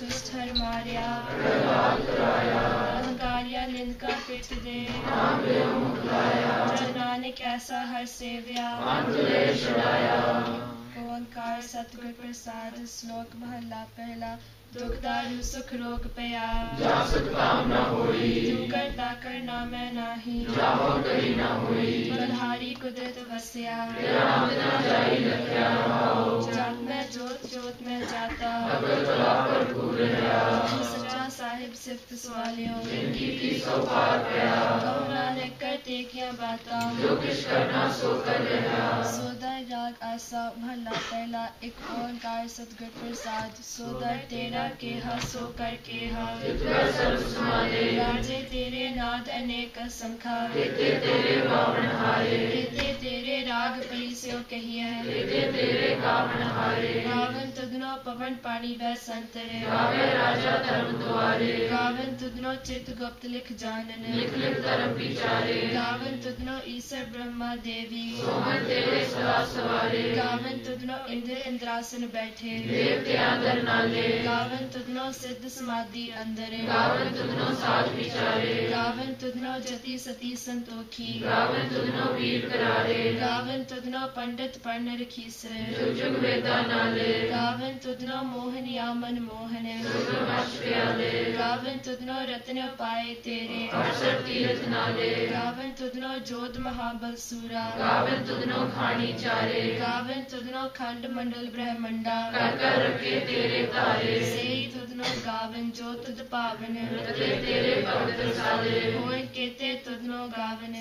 दुष्ट हर मारिया अहंकारिया निंद का पिट दे जब नानक ऐसा हर सेव्या ओंकार सतगुर प्रसाद श्लोक महला पहला दुख दारु सुख रोग पया जा सुख काम न होई तू करता करना मैं नाही जाहो करी न होई बलहारी कुदरत वस्या तेरा नाम न जाई लख्या रहाओ जात में जोत जोत में जाता अगर तला भरपूर रहा सच्चा साहिब सिफ्त सवालियों जिनकी की सौ पार पया कहो नानक करते क्या बाता जो किश करना सो कर रहा सोदा राग आसा महला पहला एक ओंकार सतगुर प्रसाद सोदा तेरा केहा सो कर केहा राजे तेरे नाद अनेक संखा तेरे बावण हारे तेरे राग पली स्यो कहिए तेरे गावण हारे गावन तुदनो पवन पानी वह संतरे गावे राजा धर्म द्वारे गावन तुदनो चित गुप्त लिख जानन लिख लिख धर्म विचारे गावन तुदनो ईश्वर ब्रह्मा देवी सोमन तेरे सदा सवारे गावन तुदनो इंद्र इंद्रासन बैठे देवते अंदर नाले गावन तुदनो सिद्ध समाधि अंदर गावन तुदनो साध विचारे गावन तुदनो जति सती संतोखी गावन तुदनो वीर करारे गावन तुदनो पंडित पढ़ रखीसरे जुग जुग वेदा नाले गावन तुदनो मोहनिया मन मोहन गावन तुदनो रत्न पाए तेरे अवसर तीर्थ नाले गावन तुदनो जोध महाबल सूरा गावन तुदनो खानी चारे गावन तुदनो खंड मंडल ब्रह्मंडा कर कर रखे तेरे तारे से तुदनो गावन जो तुद पावन तेरे भक्त साले होय केते तुदनो गावन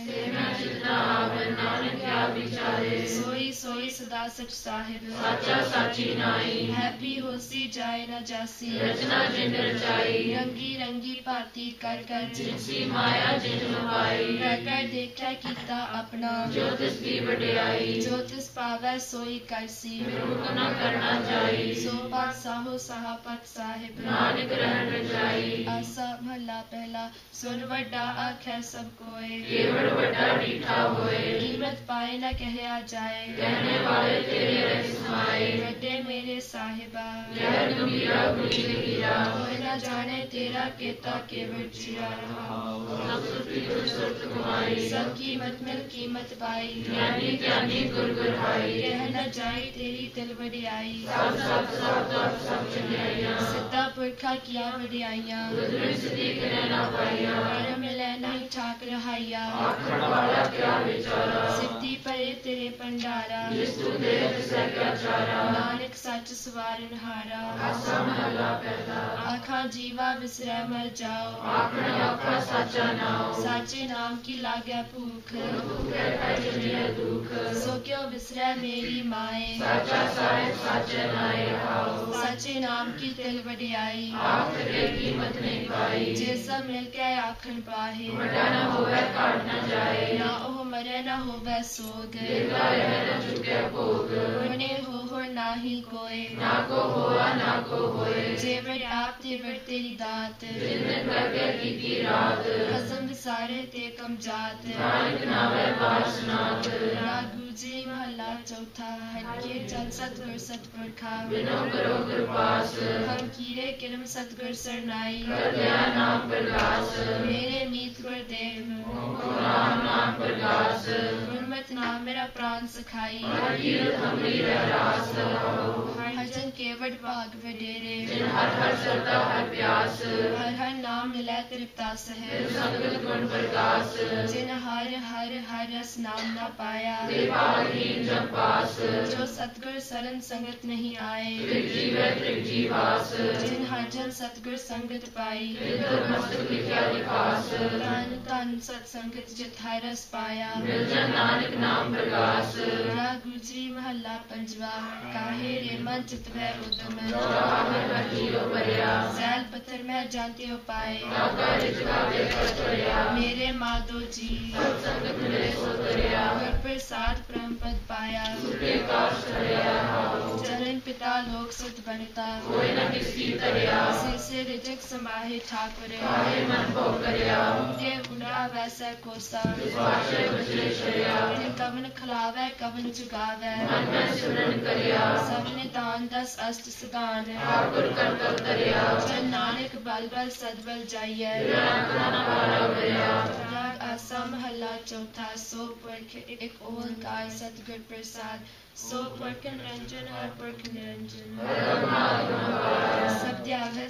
जितना आवन नानक क्या विचारे सोई सोई सदा सच साहिब साचा साची नाई है भी होसी जाए न जासी रचना जिन रचाई रंगी रंगी भांति कर कर जिनसी माया जिन लुभाई कर कर देखा कीता अपना जो तिस की वडियाई जो तिस पावै सोई करसी न करना जाई सो पात साहो सहापत साहिब नानक रहन रजाई आसा महला पहला सुन वड्डा आखे सब कोय केवल वड्डा डीठा होए कीमत पाए न कहया जाए कहने वाले तेरे रह समाए वड्डे मेरे साहिबा यह गंभीरा गुली हीरा कोई न जाने तेरा केता केवल जिया सब कीमत मिल कीमत पाई ज्ञानी ज्ञानी गुर गुर भाई कह न जाए तेरी तिल वडियाई सिद्धा पुरखा किया वडियाइयां कर मिले नहीं ठाक रहाइया सिद्धि परे तेरे पंडारा नानक सच सवारन हारा आखा जीवा विसरै मर जाओ साचे नाम की लागे भूख सो क्यों विसरै मेरी माए साचे नाम की तिल वडियाई जे सब मिल के आखन पाहे ना ओह मरे न होवे सोग बने हो नाही कोय ना को होआ ना को होए जेवर आप तेवर तेरी दात कसम विसारे ते कम जात रागू जी महला चौथा हटके चल सतगुर सतपुरखा हम कीरे किरम सतगुर सरनाई मेरे मीत गुरदेव गुरमत नाम मेरा प्राण सखाई हजन केवट भाग वडेरे हर हर नाम मिलै तृप्तास है जिन हर हर हर रस नाम न पाया जो सतगुर सरन संगत नहीं आए जिन हर जन सतगुर संगत पाई तन तन सत्संगत जिथाय रस पाया नानक नाम प्रकाश गुजरी महला पंजवा काहे रे मन चित वह उदम सैल पत्थर में जानते हो पाए मेरे माधो जी प्रसाद परम पद पाया चरण पिता लोक सुध बनता कोई न किसी तरया से रिजक समाहे ठाकुर काहे मन भो करया के उड़ा वैसा कोसा विश्वासे बचले शरिया जिन कवन खिलावे कवन चुगावे मन में सिमरन करया सबने दान दस अष्ट सदान ठाकुर कर कर तरया जन नानक बल बल सदबल जाइए राग आसा महला चौथा सो पुरख एक ओंकार सतगुर प्रसाद सो पुरख निरंजन हर पुरख निरंजन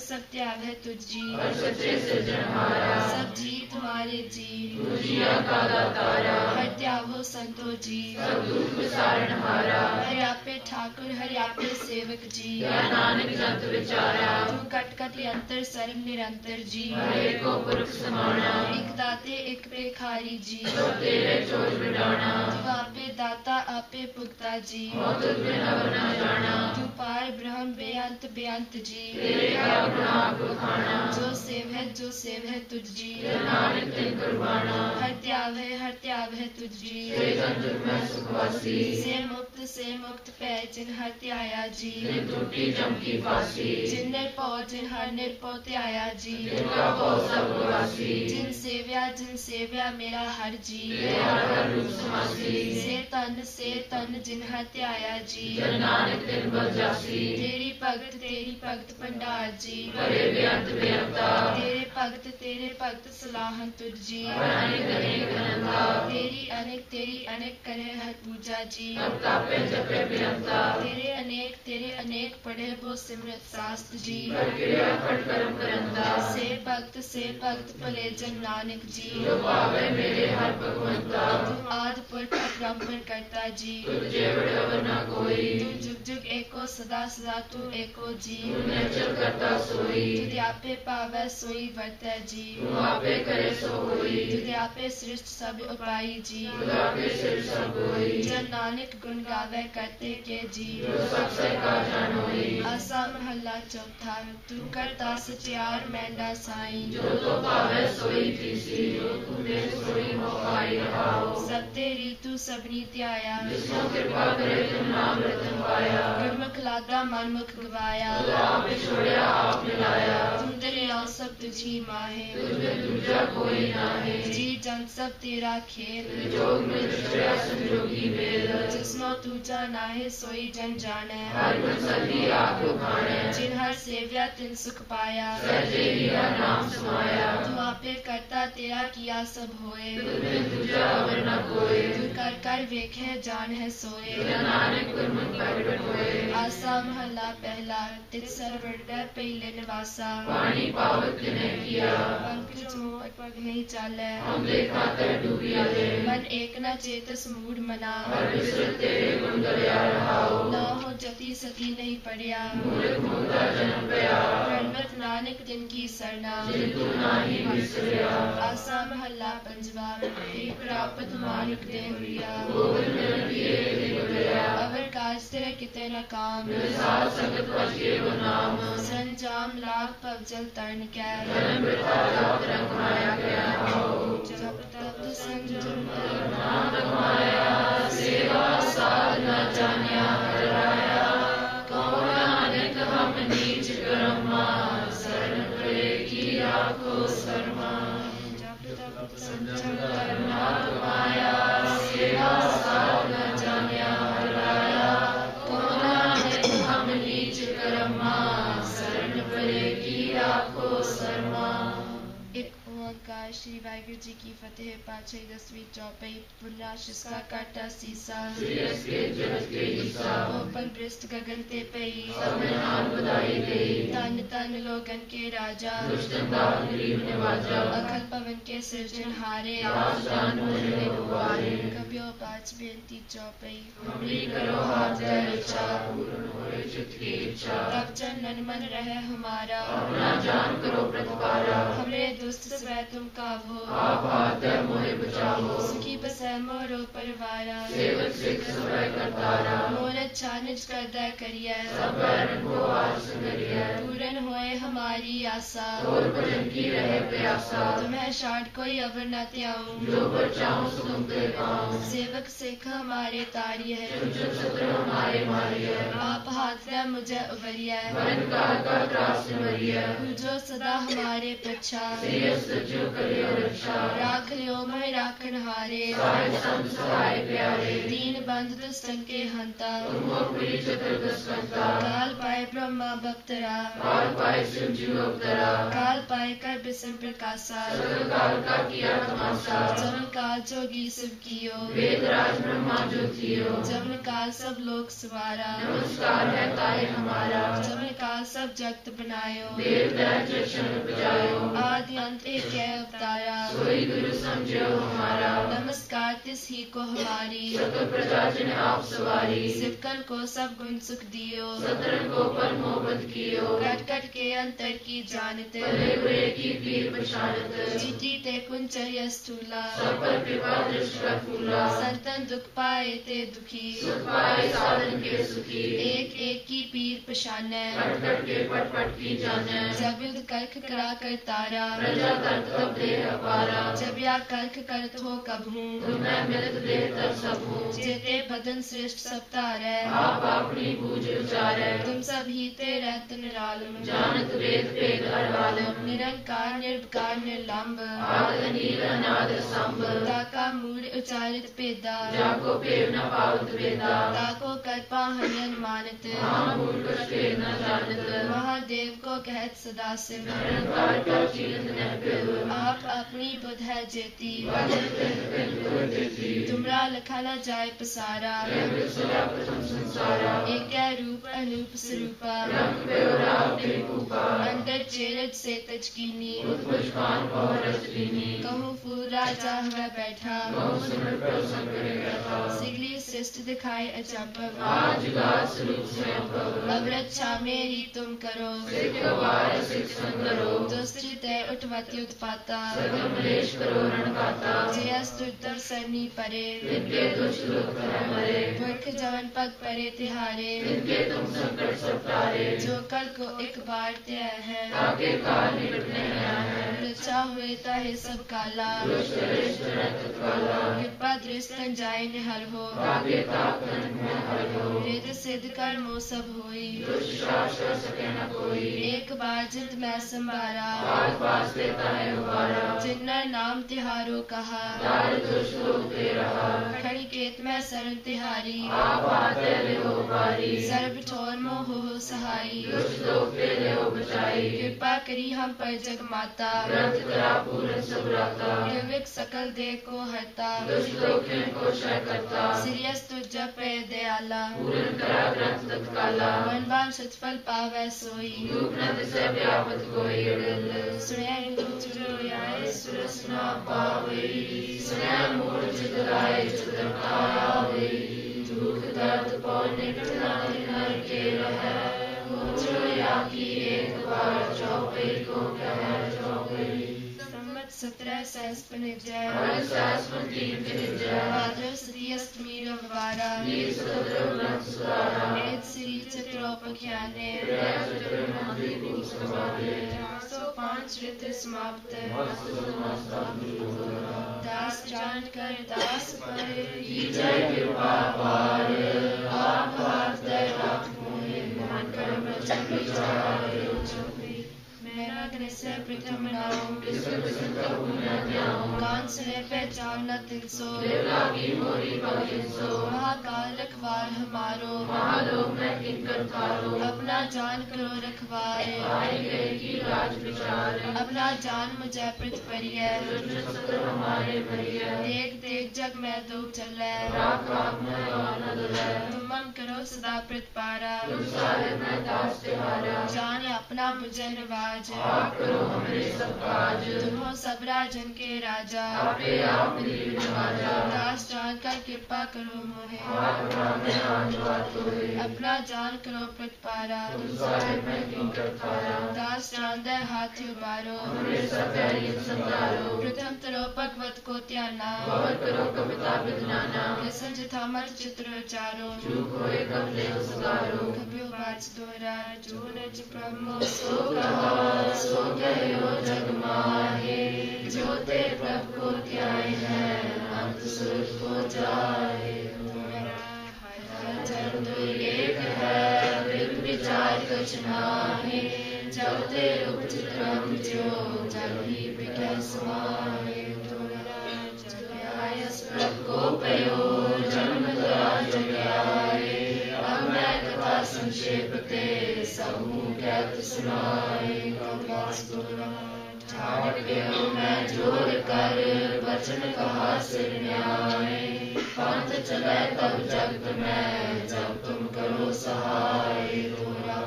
सब त्याग है तुझ जी सच्चे सृजनहारा सब जी तुम्हारे जी तुझिया का दातारा हर त्याग हो संतो जी सब दुख विसारणहारा हर आपे ठाकुर हर आपे सेवक जी या नानक जंत विचारा तू कट कट अंतर सर्व निरंतर जी हरे को पुरख समाना एक दाते एक पेखारी जी तेरे चोज बिडाना तू आपे दाता आपे पुगता जी तुझ बिन अवर न जाना तू पार ब्रह्म बेअंत जी तेरे क्या गुना को खाना जो सेव है तुझ जी नानक तिन कुर्बाना हर त्याग है तुझ जी से संजुग में सुखवासी से मुक्त पै जिन हर त्याया जी जिन टूटी जम की फांसी जिन निर्पौ जिन हर निर्पौ त्याया जी जिनका भो सब वासी जिन सेव्या मेरा हर जी हर रूप समासी से तन जिन हर त्याया जी जन नानक तिन बल जासी तेरी भगत भंडार जी करे बेअंता तेरे भगत सलाहन तुझ जी अनेक अनंता तेरी अनेक करे हर पूजा जी अब तापे जपे बेअंता तेरे अनेक पढ़े वो सिमरत शास्त्र जी क्रिया फट कर्म करंता से भक्त भले जन नानक जी जो पावे मेरे हर भगवंता तू आद पुरख अपरंपर करता जी तुझे बड़वर न कोई तू जुग जुग एको सदा तू एको जी तूने चल करता सोई तुझे आपे पावे सोई वर्तै जी तू आपे करे सो होई तुझे आपे सृष्ट सब उपाई जी खुदा के सिर सब होई जन नानक गुण गावे करते के जी जो सबसे का जानोई आसा महला चौथा तू करता सचियार मैंडा साई जो तो पावे सोई तीसी जो तूने सोई हो पाई रहाओ सब तेरी तू सबनी त्याया जिसको कृपा करे तुम नाम रतन पाया गुरमुख लादा मनमुख गवाया आप छोड़या आप मिलाया तुम दरिया सब तुझी माहे तुझमें दूजा कोई ना है जी जन सब तेरा खेल जोग में दृष्टया संजोगी वेद जिसनो तू जाना है सोई जन जाने हर गुण सभी आप खाने जिन हर सेव्या तिन सुख पाया सहजे हीरा नाम समाया तू आपे करता तेरा किया सब होए तुझमें दूजा अवर न कोई तू कर कर वेखे जान है सोए नानक गुरमुख प्रगट होए आसा महला पहला तित सरवड़ पहले निवासा पानी पावक ने किया पंकज मोह पग नहीं चाले हम देखा तर डूबिया दे मन एक न चेतस मूड मना हर विसृत तेरे गुण गया रहाओ न हो जति सती नहीं पड़िया मूर्ख मुक्ता जन्म पया प्रणमत नानक दिन की सरना जिंतु नाही विसरिया आसा महला पंजवा एक प्राप्त मानिक दे हुरिया गोविंद मिलन किए दिन गया अवर काज तेरे किते न काम साथ संगत वश के वो नाम संजाम लाभ पवजल तरण कै जन्म वृथा जात रंग माया गया आओ जप तप संजम नाम माया सेवा साधना जान्या हराया कौन नानक हम नीच कर्मा शरण पड़े की राखो शर्मा जप तप संजम नाम माया सेवा साधना जान्या हराया कौन नानक हम नीच कर्मा शरण पड़े की राखो शर्मा एक ओंकार श्री वाहिगुरु जी की फतेह पाछे 10वीं चौपाई पुण्याशिष का काटा सीसा श्रेयस के जगत के ईसा ओपन पृष्ठ गगन ते पई सब में नाम बधाई देई तन तन लोगन के राजा दुष्टन दान गरीब निवाजा अखल पवन के सृजन हारे दास दान होने गुवारे कबियो पाँच बेनती चौपाई हमरी करो हाथ है इच्छा पूर्ण होए चित्त की इच्छा तब चरणन मन रहे हमारा अपना जान करो प्रतिपारा हमरे दुष्ट से तुम कावो, आप हाथ मोहे बचावो। सुखी बसै मोरो परवारा, सेवक सिख सबै करतारा। मोर अच्छा निज करदै करियै, सब बैरन को आर संगरियै। पूरन होए हमारी आशा, और भजन की रहे प्यासा। तुम्हें शाट कोई अवर न त्याऊं, जो पर चाहूं सो तुम पे पाऊं। सेवक सिख हमारे तारी है, चुप शत्रु हमारे मारिय। आप हाथ दे मुझे उबरियै, मन काल का त्रास मरिय। जो सदा हमारे पच्छा, सिय सज्जो करियो रक्षा। राख लियो मैं राखन हारे, साहिब संत सहाय प्यारे। दीन बंधु दुष्टन के हंता, उन्मोक्ति चतुर्दश कंता। काल पाए ब्रह्मा बप्तरा, काल पाए शिव जी अवतरा। काल पाए कर बिसन प्रकाशा, सकल काल का किया तमाशा। जमन काल जोगी शिव कियो, वेद राज ब्रह्मा जो थियो। जमन काल सब लोक सवारा, नमस्कार है ताए हमारा। जमन काल सब जगत बनायो, देव दैत्य क्षण बजायो। आदि अंत एक है अवतारा, सोई गुरु समझो हमारा। नमस्कार तिस ही को हमारी, सकल प्रजा जिन आप सवारी। सिवकन को सब गुण सुख दियो, सतरन को पर मोहब्बत कियो। कट कट के अंतर की जानत, भले बुरे की पीर पछानत। जीती ते कुंचर्य स्थूला, सब पर कृपा दृष्टि का फूला। संतन दुख पाए ते दुखी, सुख पाए साधन के सुखी। एक एक की पीर पशानै, कट कट के पट पट की जाने। जब युद्ध करख करा कर तारा, प्रजा तर्क तब देह अपारा। जब या करख करत हो कबहूं, तुम्हें मिलत देह तर सब हूँ। जेते बदन श्रेष्ठ सब तारै, आप अपनी बूझ उचारे। तुम सब ही ते रहत निरालम, जानत वेद भेद अरवालम। निरंकार निर्विकार निर्लंब, आद नील अनाद संभ। ताका मूल उचारित पेदा, जाको पेव न पावत वेदा। ताको कर्पा हरियन मानत, महामूल कुछ भेद न जानत। महादेव को कहत सदा शिव, निरंकार का चीरत न पिव। आप अपनी बुध है जेती, वचन पिन पिन गुर देती। तुमरा लखा न जाय पसारा, प्रेम सदा प्रथम संसारा। एक रूप अनूप स्वरूपा, रंग पेव राव ने कूपा। अंतर चेरज से तजकीनी, पुष्पान पवर रजनी। कहूँ फूल राजा हुआ बैठा, बहु सिमर प्रसन्न करे बैठा। सिगली सृष्टि दिखाए अचंभव, आज गाज स्वरूप स्वयं भव। अब रक्षा मेरी तुम करो, सिख गवार सिख संगरो। दुष्ट तय उठवती उत्पाता, सकल मलेश करो रणगाता। जय स्तुतर सरनी परे, इनके दुष्ट लोग कह मरे। पुरख जवन पग परे तिहारे, इनके तुम संकट सब टारे। जो कल को एक बार तय है, ताके काल निकटने आया है। रचा हुए ताहे सब काला, दुष्ट रिष्ट रत काला। कृपा दृष्टन जाय निहर हो, ताके ताप तन में हर हो। वेद सिद्ध कर्मो सब होई, दुष्ट शास कर सके न कोई। एक बार जित मैं संभारा, आज पास देता है उबारा। जिन्नर नाम तिहारो कहा, तार दुष्ट लोग दे रहा। खड़ी केत में शरण तिहारी, आप आते ले हो बारी। सर्व ठोर मोह हो सहाई, दुष्ट लोग दे ले हो बचाई। कृपा करी हम पर जग माता, ग्रंथ करा पूरन सब राता। विवेक सकल देह को हरता, दुष्ट लोग को क्षय करता। सिरियस तुझ पे दयाला, पूरन करा ग्रंथ तत्काला। मनवान सचफल पावै सोई, दुख न दिसे व्यापत कोई अड़ल। सुने जो आए सुरस न पावई। सुने मूल चित लाए चितन आवई। दुख दर्द पौ निकट न के रहे। जो या की एक बार चौपई को कह चौपई। संवत 17 सहस पनिजय, हर सास मन तीन जय। भाद्र सती अष्टमी रविवारा, नील समुद्र ग्रंथ सुधारा। वेद श्री चित्रोपख्याने, हृदय चित्र मंदिर भूत समाधे। 405 ऋतु समाप्त, मस्त समस्त दास जान कर दास पर, की जय कृपा पार। आप हाथ दे रख मोहे। मन कर्म वचन विचार। मैं नग्न से प्रथम नाऊं, किसके किसके कबू न ध्याऊं। कान सुने पहचान न तिनसो, देव लागी मोरी पगिनसो। महाकाल रखवार हमारो, महालोक में किंकर थारो। अपना जान करो रखवारे, आए गए की राज विचार। अपना जान मुझे प्रत परिय, दुष्ट सत्र हमारे भरिय। देख देख जग में दो चलै, राख राख में और न दुलै। तुम मन करो सदा प्रत पारा, तुम सारे में दास तिहारा। जान अपना मुझे नवाज, आप आप करो हमरे सब काज। तुम हो सब राजन के राजा, आपे आप मेरी नवाजा। दास जान कर कृपा करो मोहे, आप मैं आंजवात होए। अपना जान करो प्रतिपारा, तुम साहेब मैं किंकर थारा। दास जान दे हाथ उबारो, हमरे सब बैरियत संतारो। प्रथम तरो भगवत को त्याना, और करो कविता विज्ञाना। कृष्ण जिथा मत चित्र चारो, चूक होए कब ले सुधारो। कपियो बाच दोहरा जो नच ब्रह्मो सो कहा सो कहो जग माहे। जो ते प्रभु को त्याय है अंत सुर को जाए। जब तो एक है बिन विचार कछ नाहे। जब ते उपचित क्रम जो जब ही बिकै समाहे। जगयायस प्रभु को पयो जन्म दया जगयाए। अब मैं कथा संक्षेप ते सबहु कहत सुनाए। ठाड़ पयो मैं जोर कर वचन कहा सिर न्याय। पंथ चले तब जगत में जब तुम करो सहाय। तोरा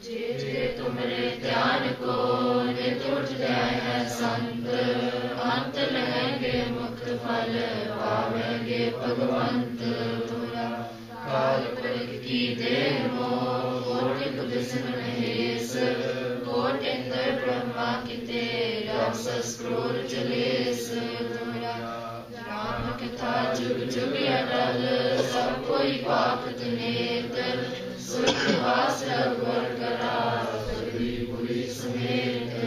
जे तुमरे ध्यान को नित उठ जाए है संत। अंत लहेंगे मुक्त फल पावेंगे भगवंत। तोरा काल प्रग की देह मोह कोटिक विष्णु महेश। कोट इंद्र ब्रह्मा किते राक्षस क्रूर जलेस। तोरा राम कथा जुग जुग अटल सब कोई पाखत नेत। सुरवास रघुवर करा सभी बुरी समेत।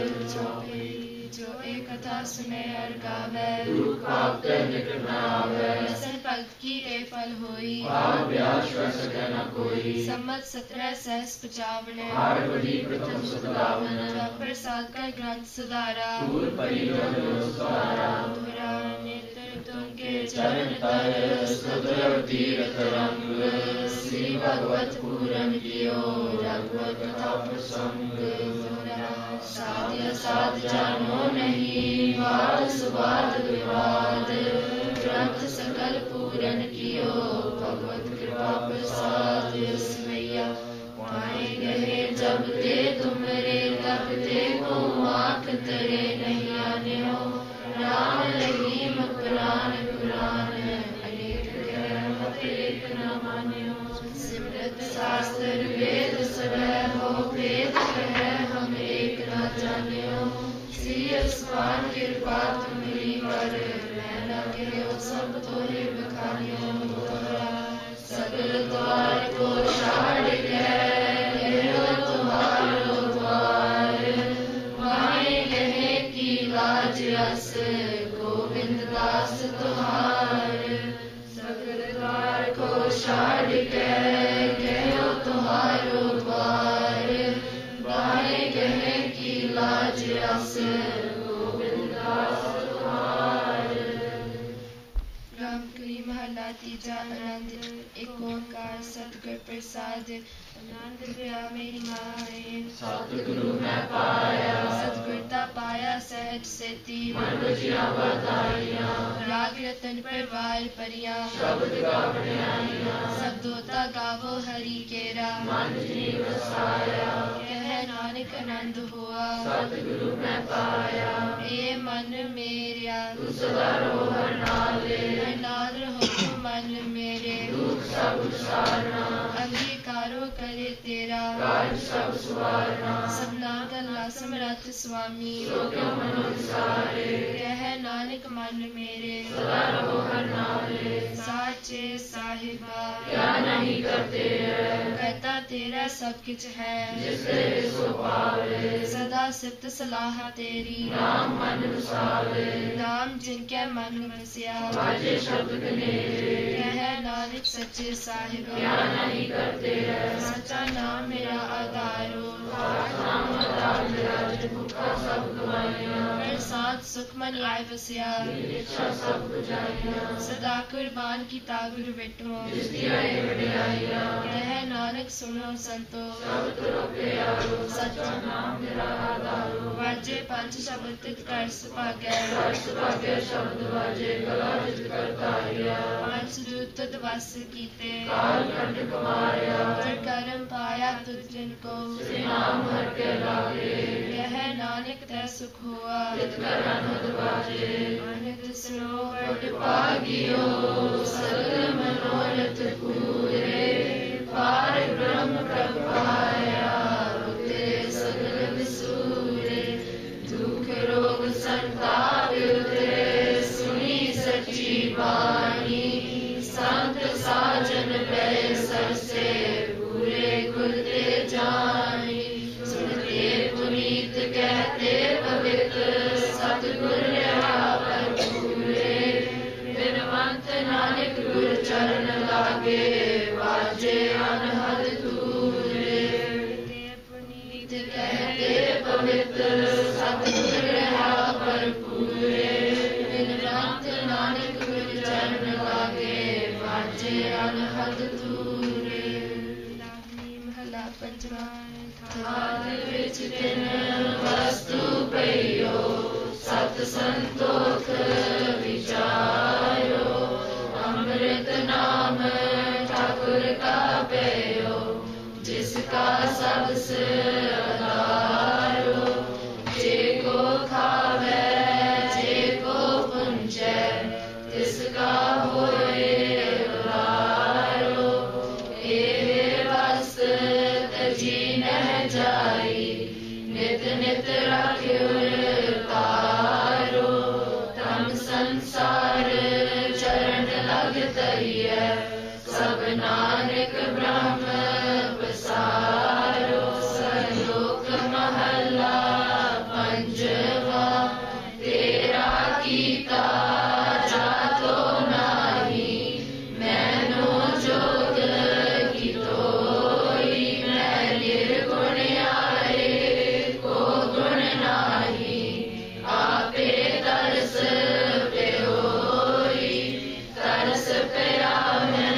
जो एक कथा सुने और गावे, दुख पाप ते निकट न आवे। रसन पलक की ए फल होई, पाप ब्याज कर सके न कोई। सम्मत 17 सहस 55, हार बड़ी प्रथम सुदावन। प्रसाद का ग्रंथ सुधारा, दूर परिजन सुधारा। धुरा नेत्र तुमके चरण तर सुधर तीर्थ रंग। श्री भगवत पूरन कियो रघुवर कथा प्रसंग। साध्य साध जानो नहीं वाद सुवाद विवाद। ग्रंथ सकल पूरन कियो भगवत कृपा प्रसाद। मैया पाए गए जब ते तुमरे तब ते को आँख तरे नहीं आने हो। राम रहीम पुराण पुराण अनेक कहत एक न माने हो। सिमरत शास्त्र वेद सब हो भेद कह हम एक न जाने हो। श्री अस्मान कृपा तुम्हारी कर मैं न कहो सब तोरे बखानियो। सगल द्वार को छाड़ कहो तुम्हारो द्वार। माए गहे की लाज अस गोविंद दास तुहार। सगल द्वार को छाड़ कहो तुम्हारो द्वार। माए गहे की लाज अस गोविंद दास तुहार। रामकली महला तीजा आनंद। एक ओंकार सतगुर प्रसाद। आनंद गया मेरी माए, सतगुरु मैं पाया। सतगुरता पाया सहज सेती। मन बचिया बधाइया। राग रतन परवार परिया। शब्द गावने आइया। सब दोता गावो हरि केरा। मन जीव वसाया। कह नानक आनंद हुआ। सतगुरु मैं पाया। ए मन मेरा तू सदा रहो हर नाले। नाल रहो मन मेरे। दुख सब सारना। अंगीकारो करे तेरा। कार्य सब सुवारना। सबना गल्ला समरथ स्वामी। सो क्यों मनो विसारे। कह नानक मन मेरे। सदा रहो हर नाले। साचे साहिबा क्या नहीं करते है। कहता तेरा सब कुछ है। जिससे सो पावे। सदा सिफ्त सलाह तेरी। नाम मन वसावे। नाम जिनके मन बसिया। बाजे शब्द कनेरे। कह नानक सच्चे साहिब क्या नहीं करते है। साचा नाम मेरा आधारो। नाम आधार मेरा भूखा सब गवाइया। प्रसाद ਸੁਖ ਮਨ ਆਏ ਵਸਿਆ ਇੱਛਾ ਸਭ ਬੁਝਾਈਆ ਸਦਾ ਕੁਰਬਾਨ ਕੀਤਾ ਗੁਰ ਵਿਟੋ ਜਿਸ ਦੀ ਆਏ ਵਡਿਆਈਆ ਕਹਿ ਨਾਨਕ ਸੁਣੋ ਸੰਤੋ ਸਭ ਤੁਰੋ ਪਿਆਰੋ ਸੱਚਾ ਨਾਮ ਮੇਰਾ ਆਧਾਰੋ ਵਾਜੇ ਪੰਜ ਸ਼ਬਦ ਤਿਤ ਕਰ ਸੁਭਾਗੈ ਹਰ ਸੁਭਾਗਿਆ ਸ਼ਬਦ ਵਾਜੇ ਗਲਾ ਜਿਤ ਕਰਤਾਰਿਆ ਪੰਜ ਦੂਤ ਤਦ ਵਸ ਕੀਤੇ ਕਾਲ ਕੰਠ ਕਮਾਰਿਆ ਕਰ ਕਰਮ ਪਾਇਆ ਤੁਧ ਜਿਨ ਕੋ ਸ੍ਰੀ ਨਾਮ ਹਰ ਕੇ ਲਾਗੇ ਕਹਿ ਨਾਨਕ ਤੈ ਸੁਖ ਹੋਆ ਤਿਤ ਕਰ ਅਨਹਦ ਵਾਜੇ ਅਨੰਦ ਸੁਨੋ ਵਡ ਭਾਗਿਓ ਸਗਲ ਮਨੋਰਥ ਪੂਰੇ ਪਾਰ ਬ੍ਰਹਮ ਪ੍ਰਭ ਪਾਇਆ ਉਤਰੇ ਸਗਲ ਵਿਸੂਰੇ ਦੁਖ ਰੋਗ ਸੰਤਾਪ ਉਤਰੇ ਸੁਣੀ ਸੱਚੀ ਬਾਣੀ ਸੰਤ ਸਾਜਨ ਪੈ ਸਰਸੇ ਪੂਰੇ ਗੁਰ ਤੇ ਜਾਣੀ ਸੁਣਤੇ ਪੁਨੀਤ ਕਹਤੇ ਪਵਿੱਤ ਸਤਿਗੁਰ ਰਹਾ ਭਰਪੂਰੇ ਬਿਨਵੰਤ ਨਾਨਕ ਗੁਰ ਚਰਨ ਲਾਗੇ ਵਾਜੇ ਅਨਹਦ ਤੂਰੇ ਪੁਨੀਤ ਕਹਤੇ ਪਵਿੱਤ ਸਤਿਗੁਰ ਰਹਾ ਭਰਪੂਰੇ ਬਿਨਵੰਤ ਨਾਨਕ ਗੁਰ ਚਰਨ ਲਾਗੇ ਵਾਜੇ ਅਨਹਦ ਤੂਰੇ ਲਾਵਨੀ ਮਹਲਾ ਪੰਜਵਾ ਥਾਲ ਵਿੱਚ ਤਿੰਨ ਵਸਤੂ ਪਈਓ ਸਤ ਸੰਤੋਖ ਵਿਚਾਰੋ ਅੰਮ੍ਰਿਤ ਨਾਮ ਠਾਕੁਰ ਕਾ ਪਈਓ ਜਿਸ ਕਾ ਸਬਸ ਆਧਾਰੋ ਜੇ ਕੋ ਖਾਵੇ ਜੇ ਕੋ ਪੁੰਜੈ ਤਿਸ ਕਾ ਹੋਏ ਉਰਾਰੋ ਇਹ ਵਸ ਤਜੀ ਨਹਿ ਜਾਈ ਨਿਤ ਨਿਤ ਰਾਖਿਓ ਤਾਰੋ ਤਮ ਸੰਸਾਰ ਚਰਨ ਲਗ ਤਈਐ ਸਭ ਨਾਨਕ ਬ੍ਰਹਮ ਪਸਾਰੋ ਸਲੋਕ ਮਹਲਾ ਪੰਜਵਾ ਤੇਰਾ ਕੀਤਾ ਜਾਤੋ ਨਾਹੀ ਮੈਨੋ ਜੋਗ ਕੀਤੋਈ ਮੈਂ ਨਿਰਗੁਣ ਆਏ ਕੋ ਗੁਣ ਨਾਹੀ ਆਪੇ ਤਰਸ ਪਿਓਈ ਤਰਸ ਪਿਆ ਮੈਂ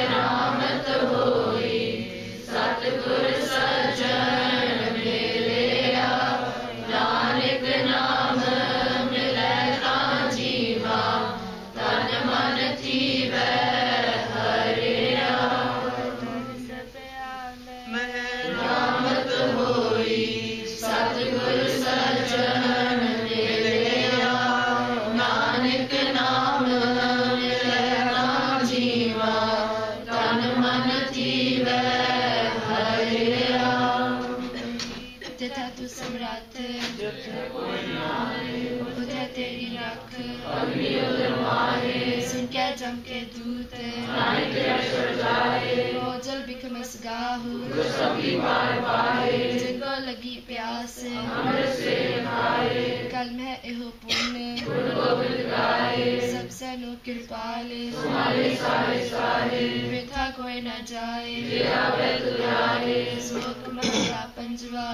ਰਾਮਤ ਹੋਈ ਸਤਿਗੁਰ ਸਜਣ ਮਿਲਿਆ ਨਾਨਕ ਨਾਮ ਮਿਲੈ ਤਾਂ ਜੀਵਾ ਤਨ ਮਨ ਥੀਵੈ ਹਰਿਆ ਰਾਮਤ ਹੋਈ ਸਤਿਗੁਰ ਸਜਣ ਮਿਲਿਆ ਨਾਨਕ ਨਾਮ ਮਿਲੈ ਤਾਂ ਜੀਵਾ ਤਨ ਮਨ ਥੀਵੈ ਹਰਿਆ ਤਥਾ ਤੂ ਸਮਰਾਤ ਉਧੈ ਤੇਰੀ ਰੱਖ ਅਗਨੀ ਉਦਰ ਮਾਰੇ ਸੁਨ ਕੇ ਜਮ ਕੇ ਦੂਤ ਨਾਨਕ ਅਸ਼ਰ ਜਾਏ ਭੋਜਲ ਬਿਖਮਸ ਗਾਹੂ ਗੁਰ ਸਭੀ ਪਾਰ ਪਾਏ ਜਿਨ ਕੋ ਲਗੀ ਪਿਆਸ ਅੰਮ੍ਰਿਤ ਸੇ ਖਾਏ ਕਲ ਮੈਂ ਇਹੋ ਪੁੰਨ ਗੁਰ ਗੋਬਿੰਦ ਗਾਏ ਸਭ ਸੇ ਨੂੰ ਕਿਰਪਾਲ ਤੁਮਾਰੇ ਸਾਰੇ ਸਾਰੇ ਵਿਥਾ ਕੋਈ ਨਾ ਜਾਏ ਜੇ ਆਵੇ ਤੁਰਾਏ ਸ਼ਲੋਕ ਮਹਲਾ ਪੰਜਵਾ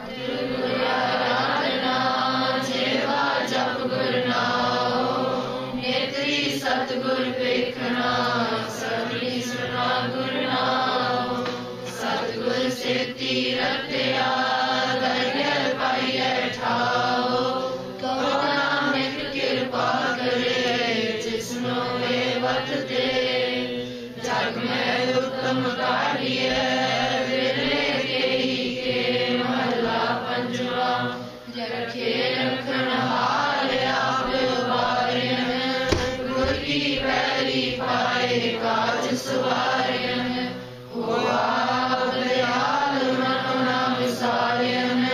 ਗੁਰ ਆਰਾਧਨਾ ਜੇਵਾ ਜਪ ਗੁਰ ਨਾਮ ਨੇਤਰੀ ਸਤਿਗੁਰ ਵੇਖਣਾ ਸਭੀ ਸੁਣਾ ਗੁਰ ਨਾਮ ਸਤਿਗੁਰ ਸੇਤੀ ਰਤਿਆ ਦਰਗਹਿ ਪਾਈਐ ਠਾਓ ਕਉ ਨਾਨਕ ਕਿਰਪਾ ਕਰੇ ਜਿਸਨੋ ਵੇ ਵਤ ਤੇ ਜਗ ਮੈਂ ਉਤਮ ਕਾਢੀਐ ਵਿਰਲੇ ਕੇਹੀ ਕੇ ਮਹਲਾ ਪੰਜਵਾ ਰਖੇ ਰਖਣ ਹਾਰ ਆਪ ਵਾਰਿਅਨ ਗੁਰ ਕੀ ਵੈਰੀ ਪਾਏ ਕਾਜ ਸਵਾਰਿਅਨ ਹੋਆ ਦਇਆਲ ਮਨ ਨਾ ਵਿਸਾਰਿਅਨ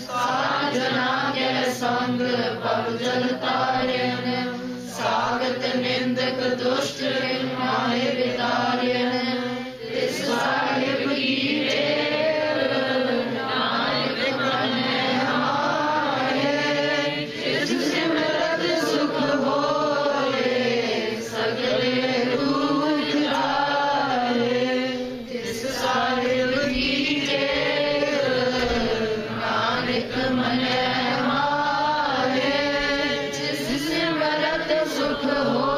ਸਾਜਨਾ ਕੇ ਸੰਗ ਪਵ ਜਲ ਤਾਰਿਅਨ ਸਾਗਤ ਨਿੰਦਕ ਦੁਸ਼ਟ ਮਾਹੇ ਵਿਤਾਰਿਅਨ ਤਿਸ ਸਾਹਿਬ ਕੀ ਨਾਨਕ ਮਨੈ ਹਮਾਰੇ ਤਿਸ ਸਿਮਰਤ ਸੁਖ ਹੋਏ ਸਗਲੇ ਦੁਖ ਜਾਏ ਤਿਸ ਸਾਹਿਬ ਕੀ ਨਾਨਕ ਮਨੈ ਹਮਾਰੇ दुख हो